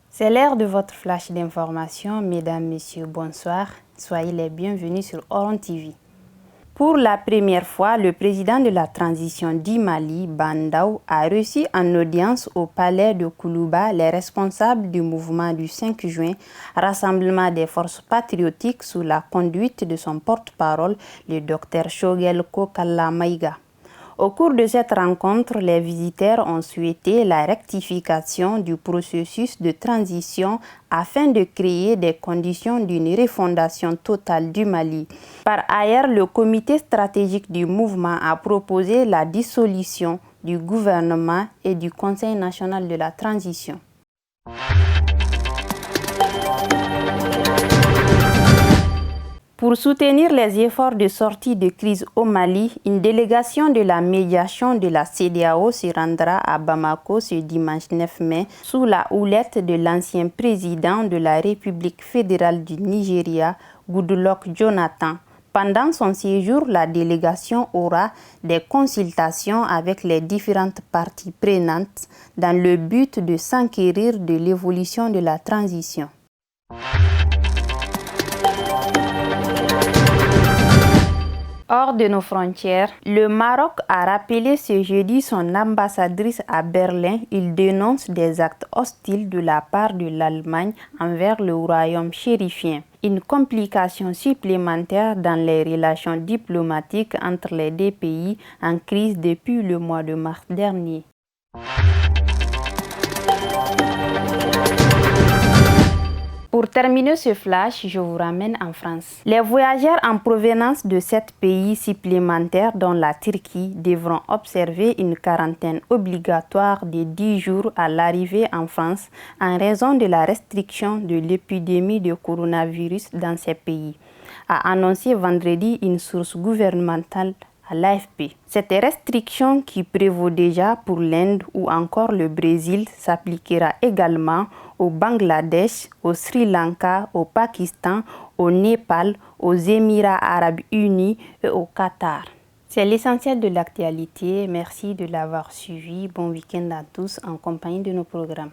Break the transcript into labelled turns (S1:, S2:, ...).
S1: C'est l'heure de votre flash d'information. Mesdames, Messieurs, bonsoir. Soyez les bienvenus sur Oran TV. Pour la première fois, le président de la transition du Mali, Bandaw, a reçu en audience au palais de Koulouba les responsables du mouvement du 5 juin, rassemblement des forces patriotiques sous la conduite de son porte-parole, le docteur Shogel Kokalla Maïga. Au cours de cette rencontre, les visiteurs ont souhaité la rectification du processus de transition afin de créer des conditions d'une refondation totale du Mali. Par ailleurs, le comité stratégique du mouvement a proposé la dissolution du gouvernement et du Conseil national de la transition. Pour soutenir les efforts de sortie de crise au Mali, une délégation de la médiation de la CEDEAO se rendra à Bamako ce dimanche 9 mai sous la houlette de l'ancien président de la République fédérale du Nigeria, Goodluck Jonathan. Pendant son séjour, la délégation aura des consultations avec les différentes parties prenantes dans le but de s'enquérir de l'évolution de la transition. Hors de nos frontières, le Maroc a rappelé ce jeudi son ambassadrice à Berlin. Il dénonce des actes hostiles de la part de l'Allemagne envers le royaume chérifien. Une complication supplémentaire dans les relations diplomatiques entre les deux pays en crise depuis le mois de mars dernier. Pour terminer ce flash, je vous ramène en France. Les voyageurs en provenance de 7 pays supplémentaires, dont la Turquie, devront observer une quarantaine obligatoire de 10 jours à l'arrivée en France en raison de la restriction de l'épidémie de coronavirus dans ces pays, a annoncé vendredi une source gouvernementale à l'AFP. Cette restriction qui prévaut déjà pour l'Inde ou encore le Brésil s'appliquera également au Bangladesh, au Sri Lanka, au Pakistan, au Népal, aux Émirats arabes unis et au Qatar. C'est l'essentiel de l'actualité. Merci de l'avoir suivi. Bon week-end à tous en compagnie de nos programmes.